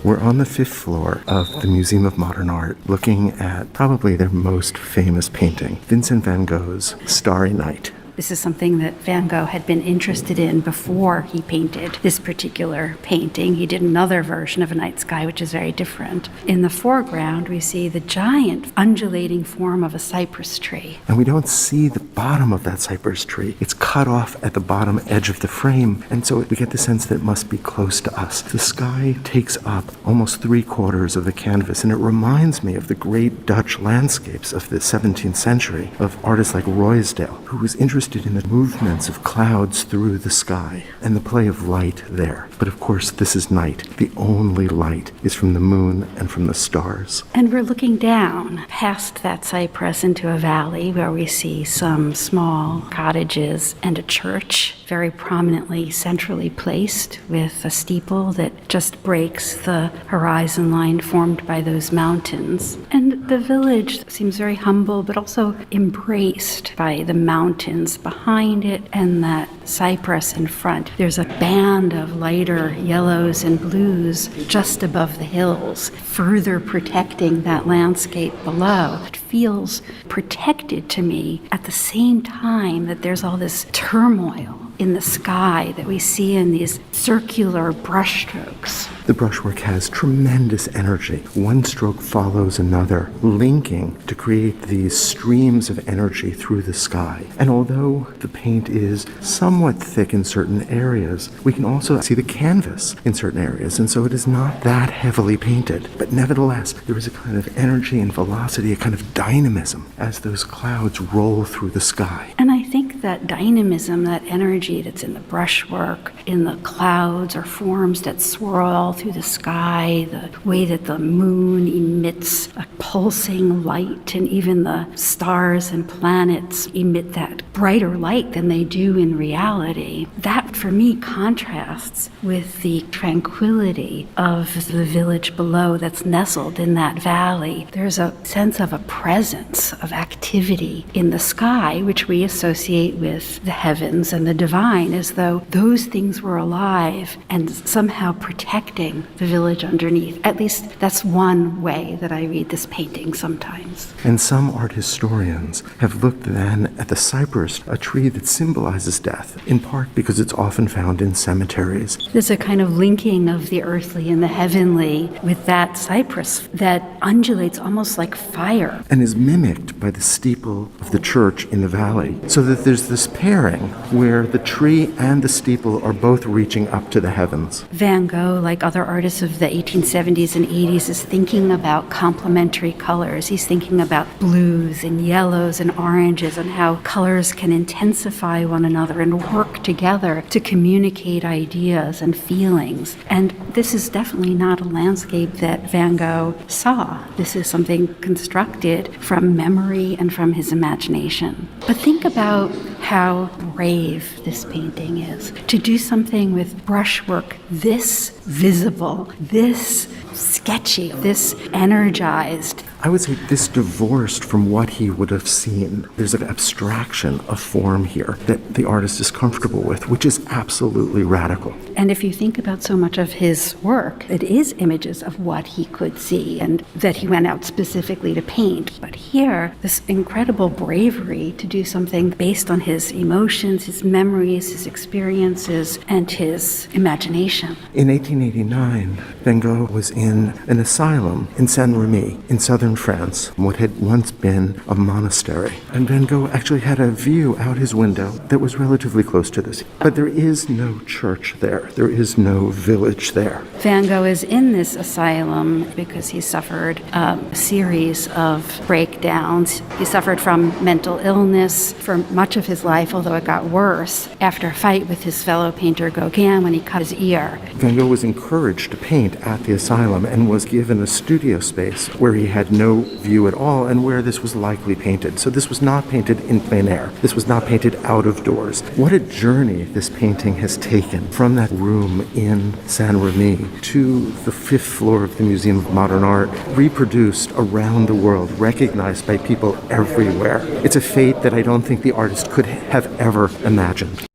We're on the 5th floor of the Museum of Modern Art, looking at probably their most famous painting, Vincent van Gogh's Starry Night. This is something that Van Gogh had been interested in before he painted this particular painting. He did another version of A Night Sky, which is very different. In the foreground, we see the giant undulating form of a cypress tree. And we don't see the bottom of that cypress tree. It's cut off at the bottom edge of the frame, and so we get the sense that it must be close to us. The sky takes up almost 3/4 of the canvas, and it reminds me of the great Dutch landscapes of the 17th century, of artists like Ruysdael, who was interested in the movements of clouds through the sky and the play of light there. But of course, this is night. The only light is from the moon and from the stars. And we're looking down past that cypress into a valley where we see some small cottages and a church, very prominently centrally placed, with a steeple that just breaks the horizon line formed by those mountains. And the village seems very humble, but also embraced by the mountains behind it and that cypress in front. There's a band of lighter yellows and blues just above the hills, further protecting that landscape below. It feels protected to me at the same time that there's all this turmoil in the sky that we see in these circular brushstrokes. The brushwork has tremendous energy. One stroke follows another, linking to create these streams of energy through the sky. And although the paint is somewhat thick in certain areas, we can also see the canvas in certain areas, and so it is not that heavily painted. But nevertheless, there is a kind of energy and velocity, a kind of dynamism as those clouds roll through the sky. And I think that dynamism, that energy that's in the brushwork, in the clouds or forms that swirl through the sky, the way that the moon emits a pulsing light, and even the stars and planets emit that brighter light than they do in reality. That, for me, contrasts with the tranquility of the village below that's nestled in that valley. There's a sense of a presence, of activity in the sky, which we associate with the heavens and the divine, as though those things were alive and somehow protecting the village underneath. At least that's one way that I read this painting sometimes. And some art historians have looked then at the cypress, a tree that symbolizes death, in part because it's often found in cemeteries. There's a kind of linking of the earthly and the heavenly with that cypress that undulates almost like fire. And is mimicked by the steeple of the church in the valley, so that there's this pairing where the tree and the steeple are both reaching up to the heavens. Van Gogh, like other artists of the 1870s and 80s, is thinking about complementary colors. He's thinking about blues and yellows and oranges and how colors can intensify one another and work together to communicate ideas and feelings. And this is definitely not a landscape that Van Gogh saw. This is something constructed from memory and from his imagination. But think about how brave this painting is. To do something with brushwork this visible, this sketchy, this energized. I would say this divorced from what he would have seen. There's an abstraction of form here that the artist is comfortable with, which is absolutely radical. And if you think about so much of his work, it is images of what he could see and that he went out specifically to paint. But here, this incredible bravery to do something based on his emotions, his memories, his experiences, and his imagination. In 1889, Van Gogh was in an asylum in Saint-Remy in southern France, what had once been a monastery. And Van Gogh actually had a view out his window that was relatively close to this. But there is no church there. There is no village there. Van Gogh is in this asylum because he suffered a series of breakdowns. He suffered from mental illness for much of his life, although it got worse after a fight with his fellow painter Gogh when he cut his ear. Van Gogh was encouraged to paint at the asylum and was given a studio space where he had no view at all and where this was likely painted. So this was not painted in plein air. This was not painted out of doors. What a journey this painting has taken from that room in Saint-Remy to the 5th floor of the Museum of Modern Art, reproduced around the world, recognized by people everywhere. It's a fate that I don't think the artist could have ever imagined.